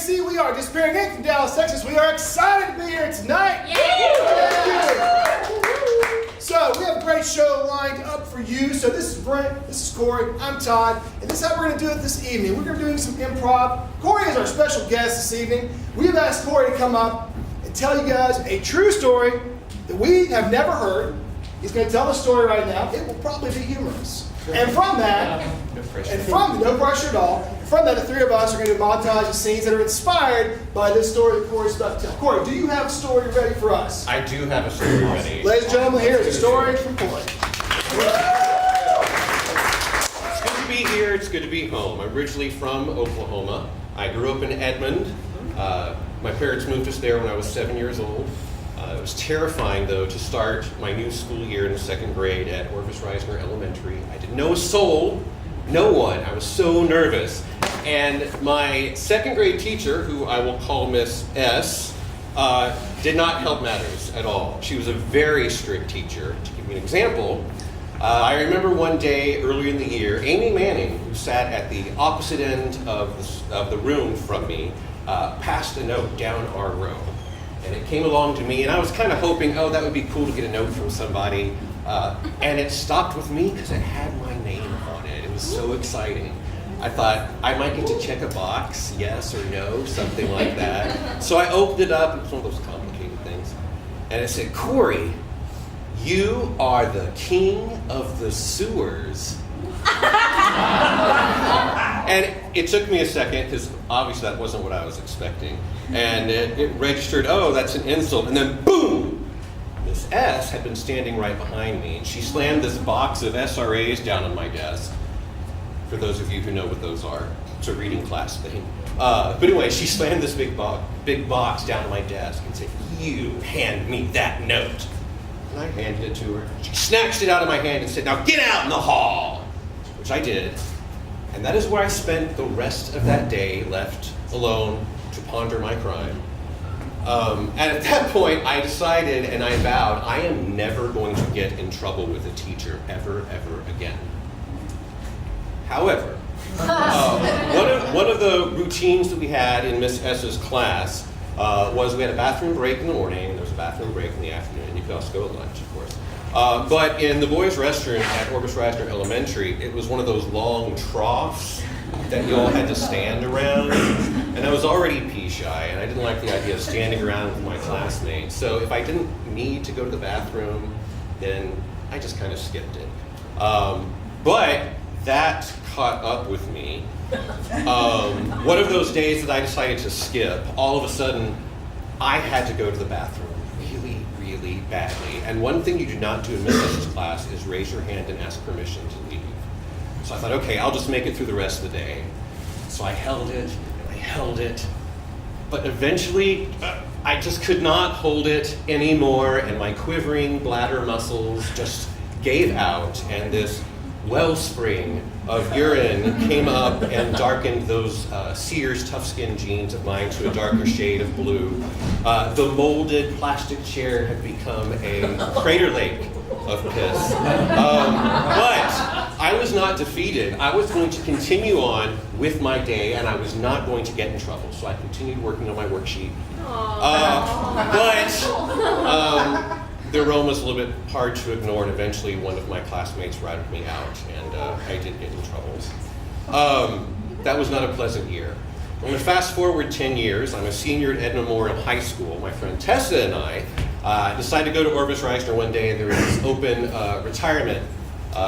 OKCI. We are disappearing in from Dallas, Texas. We are excited to be here tonight. So we have a great show lined up for you. So this is Brent, this is Corey, I'm Todd, and this is how we're going to do it this evening. We're going to be doing some improv. Corey is our special guest this evening. We've asked Corey to come up and tell you guys a true story that we have never heard. He's going to tell the story right now. It will probably be humorous. And from that, no pressure at all. And from that, the three of us are going to montage the scenes that are inspired by this story that Corey's about to tell. Corey, do you have a story ready for us? I do have a story ready. Ladies and gentlemen, here is a story from Corey. It's good to be here. It's good to be home. I'm originally from Oklahoma. I grew up in Edmond. My parents moved us there when I was 7 years old. It was terrifying, though, to start my new school year in the second grade at Orvis Reisner Elementary. I didn't know a soul, no one. I was so nervous. And my second grade teacher, who I will call Miss S, did not help matters at all. She was a very strict teacher. To give you an example, I remember one day earlier in the year, Amy Manning, who sat at the opposite end of the room from me, passed a note down our row. And it came along to me, and I was kind of hoping, oh, that would be cool to get a note from somebody. And it stopped with me because it had my name on it. It was so exciting. I thought I might get to check a box, yes or no, something like that. So I opened it up, it was one of those complicated things. And it said, Corey, you are the king of the sewers. And it took me a second, because obviously that wasn't what I was expecting. And it registered, oh, that's an insult. And then boom! Miss S had been standing right behind me, and she slammed this box of SRAs down on my desk. For those of you who know what those are, it's a reading class thing. But anyway, she slammed this big box down on my desk and said, you hand me that note. And I handed it to her. She snatched it out of my hand and said, now get out in the hall! Which I did. And that is where I spent the rest of that day, left alone to ponder my crime. And at that point, I decided and I vowed I am never going to get in trouble with a teacher ever again. However, one of the routines that we had in Miss S's class was we had a bathroom break in the morning, and there was a bathroom break in the afternoon, and you could also go to lunch, of course. But in the boys' restroom at Orvis Reisner Elementary, it was one of those long troughs that you all had to stand around. And I was already pea-shy, and I didn't like the idea of standing around with my classmates. So if I didn't need to go to the bathroom, then I just kind of skipped it. But that caught up with me. One of those days that I decided to skip, all of a sudden, I had to go to the bathroom really badly. And one thing you do not do in Miss S's class is raise your hand and ask permission to leave. So I thought, okay, I'll just make it through the rest of the day. So I held it, but eventually I just could not hold it anymore, and my quivering bladder muscles just gave out, and this wellspring of urine came up and darkened those Sears tough-skin jeans of mine to a darker shade of blue. The molded plastic chair had become a crater lake of piss. But I was not defeated. I was going to continue on with my day, and I was not going to get in trouble. So I continued working on my worksheet. The aroma was a little bit hard to ignore, and eventually one of my classmates routed me out, and I did get in trouble. That was not a pleasant year. I'm going to fast forward 10 years. I'm a senior at Edna Memorial High School. My friend Tessa and I decided to go to Orvis Reisner one day, and there was this open retirement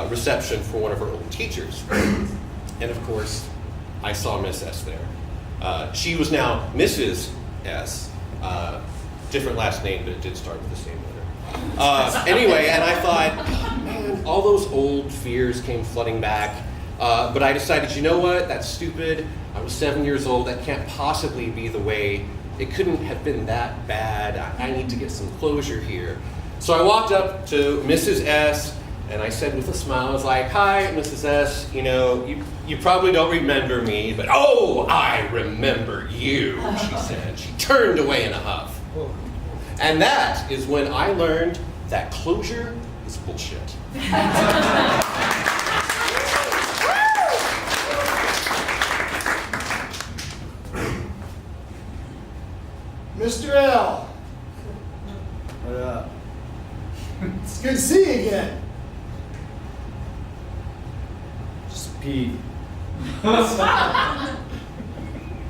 reception for one of our old teachers. And of course, I saw Miss S there. She was now Mrs. S. Different last name, but it did start with the same letter. Anyway, and I thought, oh, man, all those old fears came flooding back. But I decided, you know what, that's stupid. I was 7 years old. That can't possibly be the way. It couldn't have been that bad. I need to get some closure here. So I walked up to Mrs. S, and I said with a smile, I was like, hi, Mrs. S, you know, you probably don't remember me, but oh, I remember you, she said. She turned away in a huff. And that is when I learned that closure is bullshit. Mr. L. What up? It's good to see you again. Just pee.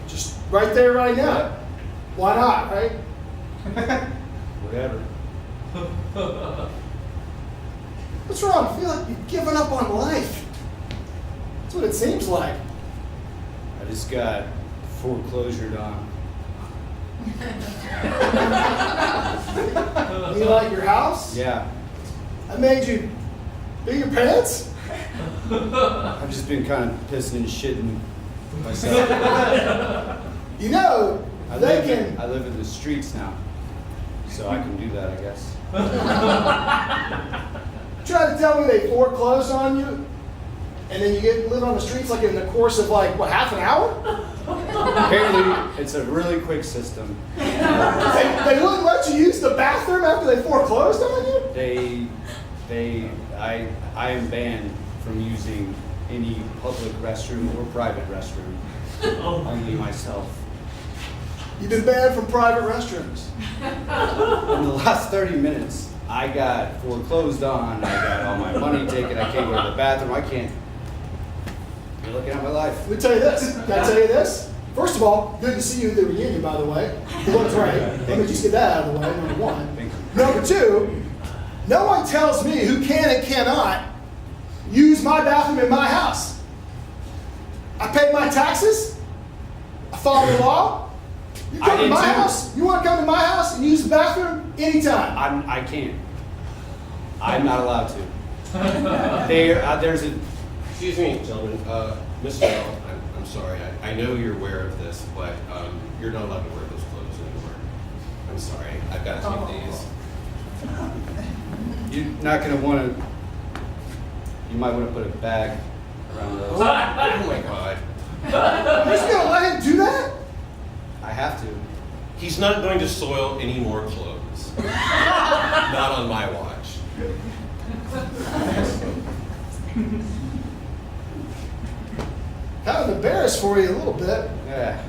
Just right there, right now. Yeah. Why not, right? Whatever. What's wrong? I feel like you've given up on life. That's what it seems like. I just got foreclosured on. You like your house? Yeah. I made you pee your pants? I've just been kind of pissing and shitting myself. You know, I they can. live in the streets now, so I can do that, I guess. Try to tell me they foreclosed on you, and then you get live on the streets like in the course of like what, half an hour? Apparently, it's a really quick system. They wouldn't let you use the bathroom after they foreclosed on you? I am banned from using any public restroom or private restroom. Only myself. You've been banned from private restrooms. In the last 30 minutes, I got foreclosed on. I got all my money taken. I can't go to the bathroom. I can't. You're looking at my life. Let me tell you this. Can I tell you this? First of all, good to see you at the reunion, by the way. You looked great. Let me just get that out of the way, number one. Thank you. Number two, no one tells me who can and cannot use my bathroom in my house. I pay my taxes. I follow the law. You come to my house. You want to come to my house and use the bathroom anytime. I can't. I'm not allowed to. There's a. Excuse me, gentlemen. Mr. L, I'm sorry. I know you're aware of this, but you're not allowed to wear those clothes anymore. I'm sorry. I've got to take these. You're not gonna want to. You might want to put a bag around those. Oh my God. You're just going to let him do that? I have to. He's not going to soil any more clothes. Not on my watch. Kind of embarrassed for you a little bit. Yeah.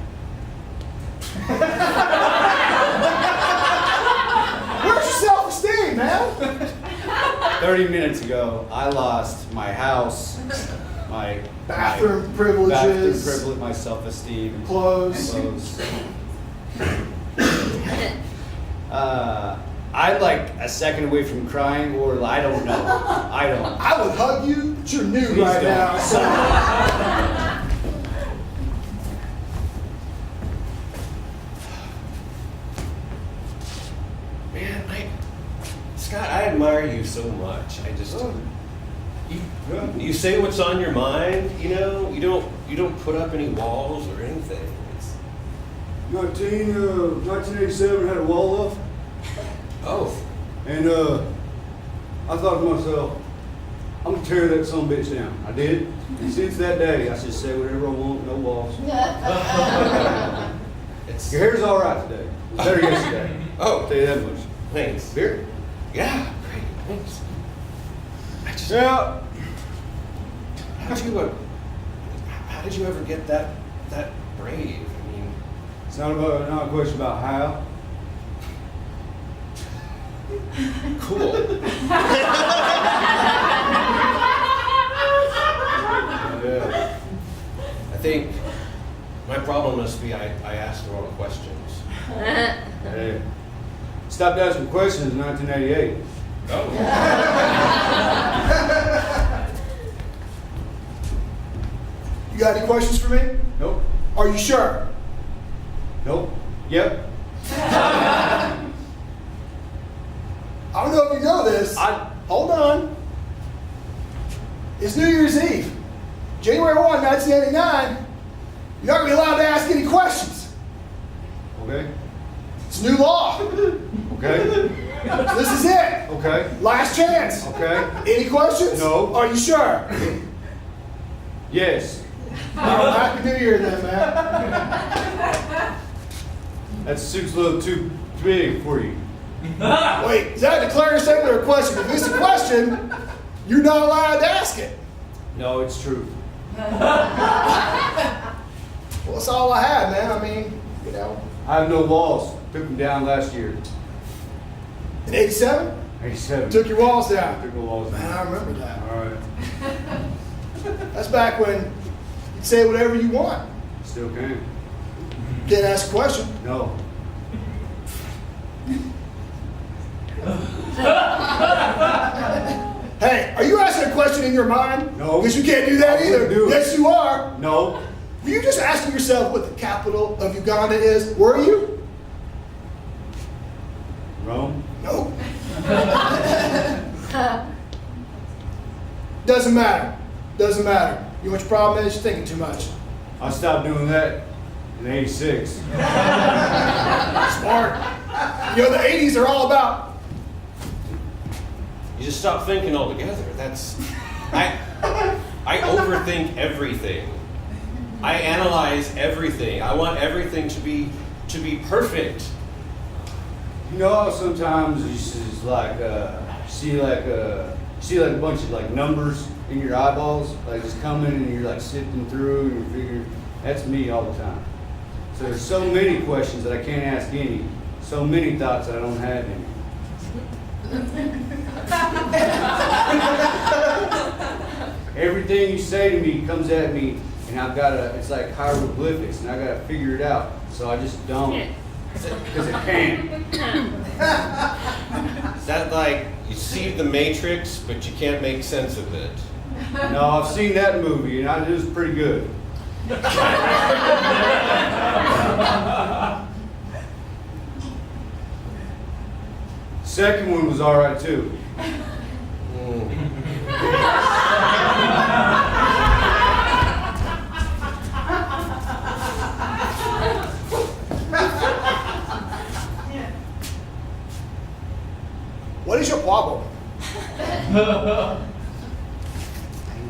Where's your self-esteem, man? 30 minutes ago, I lost my house, my Bathroom privileges. my self-esteem, Clothes. I'm like a second away from crying, or I don't know. I don't. I would hug you, but you're new Please right don't. now. So. Man, Scott, I admire you so much. I just you say what's on your mind. You know, you don't put up any walls or anything. You know, 1987 had a wall up, Oh, and I thought to myself, I'm gonna tear that son of a bitch down. I did, and since that day, I just say whatever I want, no walls. it's Your hair's all right today. It was better yesterday. Oh, I'll tell you that much. thanks. Beer? Yeah, great. Thanks. I just, Yeah. how did you ever get that brave? I mean, It's not a question about how. cool. Yeah. I think my problem must be I asked the wrong questions. Hey. Stopped asking questions in 1988. Oh. You got any questions for me? Nope. Are you sure? Nope. Yep. I don't know if you know this. Hold on. It's New Year's Eve. January 1, 1989. You're not going to be allowed to ask any questions. Okay. It's new law. Okay. This is it. Okay. Last chance. Okay. Any questions? No. Are you sure? Yes. Well, Happy New Year then, man. That suit's a little too big for you. Wait, is that a declarative statement or a question? If it's a question, you're not allowed to ask it. No, it's true. Well, that's all I had, man. I mean, you know. I have no walls. Took him down last year. In 87? 87. Took your walls down. Took the walls Man, I down. remember that. All right. That's back when you'd say whatever you want. Still can. Can't ask a question. No. Hey, are you asking a question in your mind? No. Because you can't do that I either. wouldn't do it. Yes, you are. No. Were you just asking yourself what the capital of Uganda is? Were you? Rome. Nope. Doesn't matter. Doesn't matter. You know what your problem is? You're thinking too much. I stopped doing that in 86. Smart. You know, the 80s are all about. You just stop thinking altogether. I overthink everything. I analyze everything. I want everything to be perfect. You know how sometimes you just like see like a bunch of like numbers in your eyeballs, like just coming and you're like sifting through and you're figuring. That's me all the time. So there's so many questions that I can't ask any. So many thoughts that I don't have any. Everything you say to me comes at me, and I've got to. It's like hieroglyphics, and I got to figure it out. So I just don't, because I can't. Is that like you see the Matrix, but you can't make sense of it? No, I've seen that movie, and it was pretty good. Second one was all right too. What is your problem? I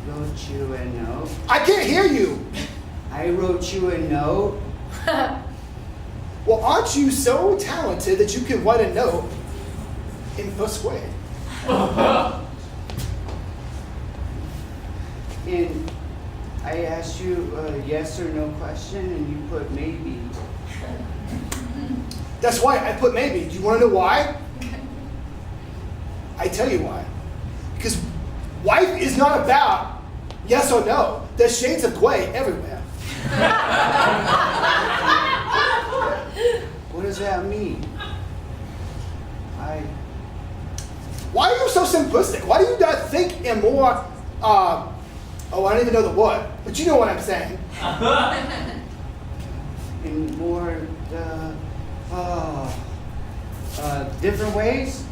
wrote you a note. I can't hear you. I wrote you a note. Well, aren't you so talented that you can write a note in first grade? And I asked you a yes or no question, and you put maybe. That's why I put maybe. Do you want to know why? I tell you why. Because life is not about yes or no. There's shades of gray everywhere. What does that mean? Why are you so simplistic? Why do you not think in more, I don't even know the word, but you know what I'm saying. In more different ways?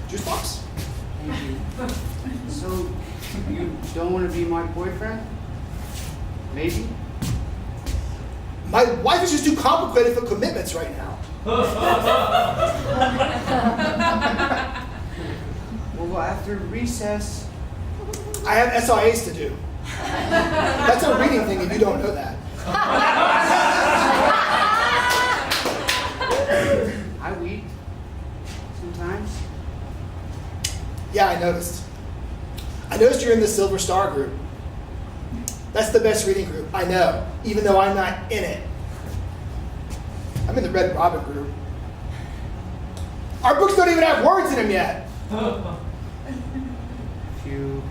Juice box? Maybe. So you don't want to be my boyfriend? Maybe? My wife is just too complicated for commitments right now. Well, after recess, I have SIAs to do. That's a reading thing if you don't know that. I weep sometimes. Yeah, I noticed. I noticed you're in the Silver Star group. That's the best reading group, I know, even though I'm not in it. I'm in the Red Robin group. Our books don't even have words in them yet. If you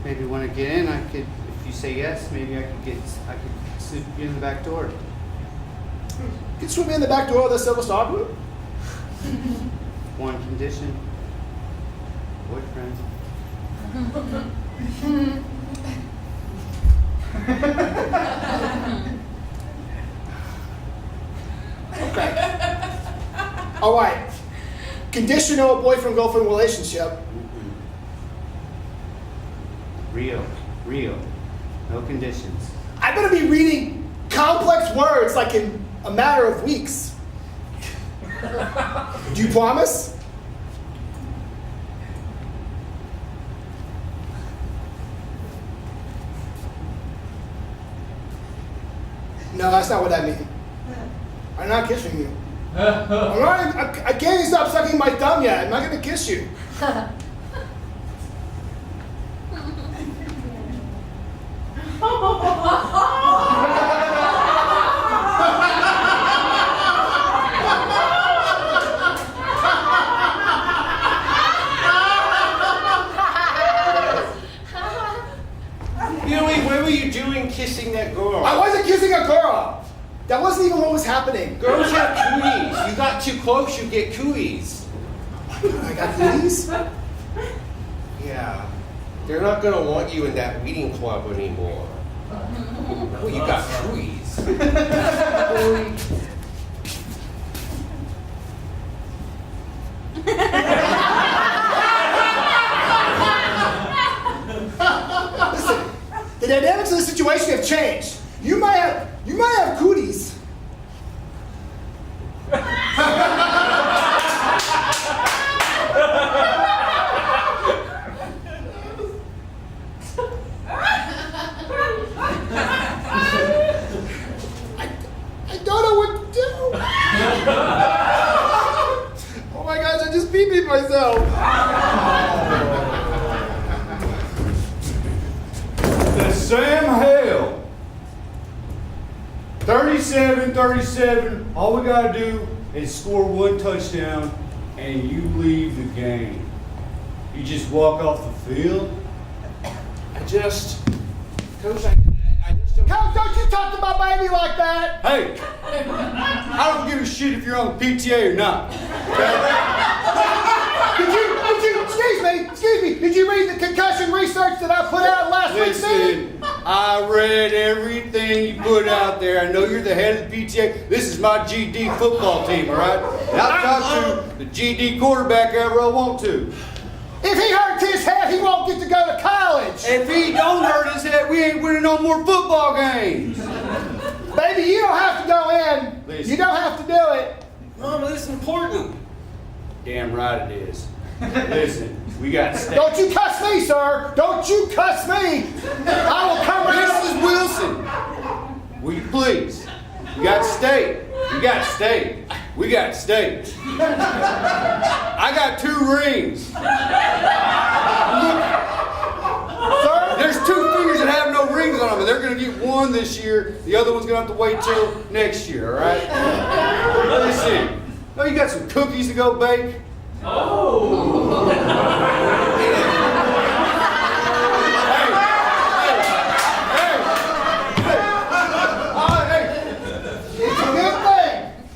maybe want to get in, I could. If you say yes, maybe I could slip you in the back door. You can swim me in the back door of the Silver Star group? One condition. Boyfriend. Okay. All right. Conditional boyfriend-girlfriend relationship. Real. No conditions. I'm going to be reading complex words like in a matter of weeks. Do you promise? No, that's not what I mean. I'm not kissing you. I can't even stop sucking my thumb yet. I'm not going to kiss you. That wasn't even what was happening. Girls have cooties. You got too close, you get cooties. I got cooties? Yeah. They're not going to want you in that reading club anymore. No, you got cooties. Listen, the dynamics of the situation have changed. You might have cooties. I don't know what to do. Oh my gosh, I just pee-peed myself. The Sam Hale. 37-37. All we gotta do is score one touchdown and you leave the game. You just walk off the field. Coach, I just don't. Coach, don't you talk to my baby like that. Hey, I don't give a shit if you're on the PTA or not. Excuse me, did you read the concussion research that I put out last week's meeting? Listen, I read everything you put out there. I know you're the head of the PTA. This is my GD football team, all right? And I'll talk to the GD quarterback ever I want to. If he hurts his head, he won't get to go to college. If he don't hurt his head, we ain't winning no more football games. Baby, you don't have to go in. Listen. You don't have to do it. Mama, this is important. Damn right it is. Listen, we got steak. Don't you cuss me, sir. Don't you cuss me. I will come right Mrs. Wilson, will you please? You got steak. You got steak. We got steak. I got 2 rings. Sir, There's 2 fingers that have no rings on them, and they're going to get one this year. The other one's going to have to wait till next year, all right? Listen, oh, you got some cookies to go bake?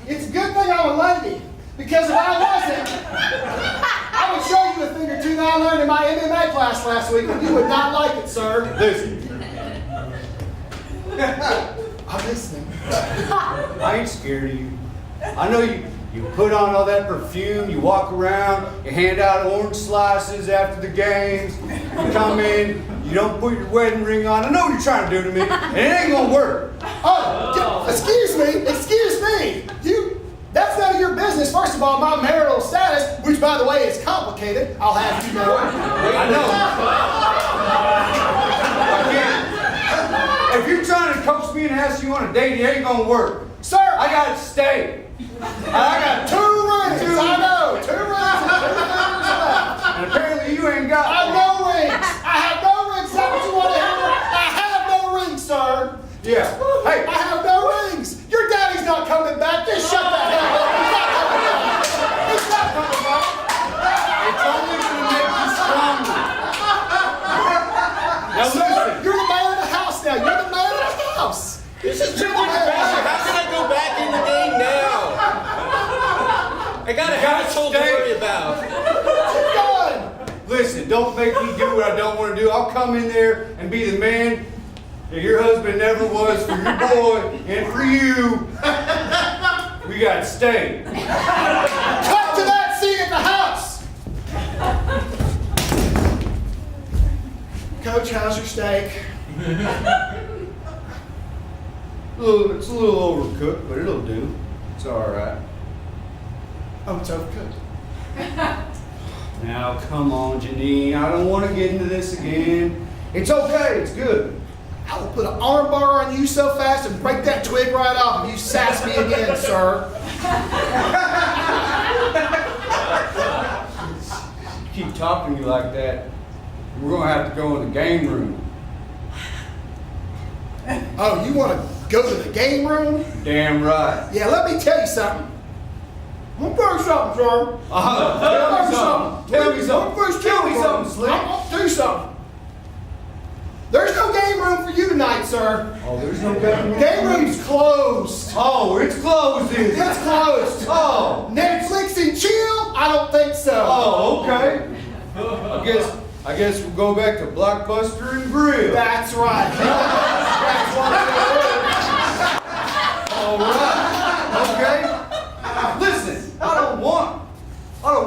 it's a good thing I'm a lady. Because if I wasn't, I would show you a thing or two that I learned in my MMA class last week, and you would not like it, sir. Listen, I'm listening. I ain't scared of you. I know you put on all that perfume, you walk around, you hand out orange slices after the games, you come in, you don't put your wedding ring on. I know what you're trying to do to me, and it ain't gonna work. Oh, excuse me. That's none of your business. First of all, my marital status, which by the way is complicated, I'll have you know. I know. If you're trying to coax me and ask you on a date, it ain't gonna work. Sir, I got steak. I got 2 rings. I know. 2 rings and 2 fingers left. and apparently you ain't got I have no rings. I have no rings. Is that what you want to hear? I have no rings, sir. Yeah. Hey, I have no rings. Your daddy's not coming back. Just shut the hell up. He's not coming back. it's only gonna make you stronger. Now Sir, listen. you're the man of the house now. You're the man of the house. This is too much pressure. How can I go back in the game now? I got a household to worry about. You're done. Listen, don't make me do what I don't want to do. I'll come in there and be the man that your husband never was for your boy and for you. We got steak. Cut to that scene at the house. Coach, how's your steak? It's a little overcooked, but it'll do. It's all right. Oh, it's overcooked. Now, come on, Janine. I don't want to get into this again. It's okay. It's good. I will put an arm bar on you so fast and break that twig right off if you sass me again, sir. You keep talking to me like that, we're going to have to go in the game room. Oh, you want to go to the game room? Damn right. Yeah, let me tell you something. I'm gonna tell you something, sir. Tell me something. Tell me something. Tell me something, Slick. I'll do something. There's no game room for you tonight, sir. Oh, there's no game room. Game room's closed. Oh, it's closed, is it? It's closed. Oh. Netflix and chill? I don't think so. Oh, okay. I guess we'll go back to Blockbuster and Grill. That's right. That's what All right. Okay. Listen, I don't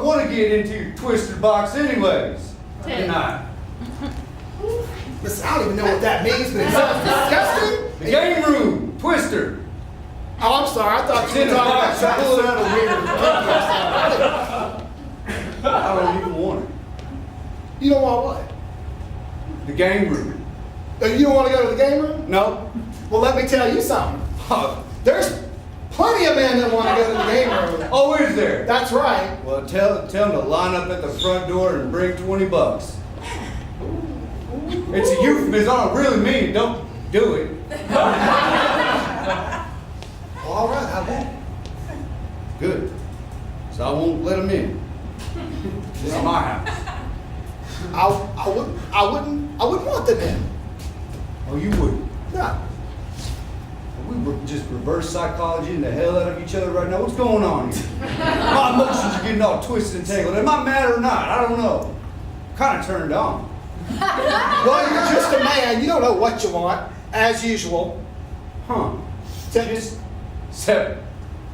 want to get into your twister box anyways. Good night. Listen, I don't even know what that means, but it sounds disgusting. The game room, Twister. Oh, I'm sorry. I thought you were talking about trying to sound weird. I don't even want it. You don't want what? The game room. Oh, you don't want to go to the game room? No. Well, let me tell you something. There's plenty of men that want to go to the game room. Oh, is there? That's right. Well, tell them to line up at the front door and bring $20. It's a euphemism. I don't really mean it. Don't do it. Well, all right, I won't. Good. So I won't let them in. This is my house. I wouldn't want them in. Oh, you wouldn't. No. We were just reverse psychology the hell out of each other right now. What's going on here? My emotions are getting all twisted and tangled. Am I mad or not? I don't know. Kind of turned on. Well, you're just a man. You don't know what you want, as usual. Huh. Except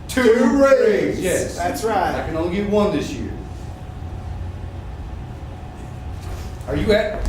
2 rings. Yes. That's I right. can only get 1 this year. Are you at?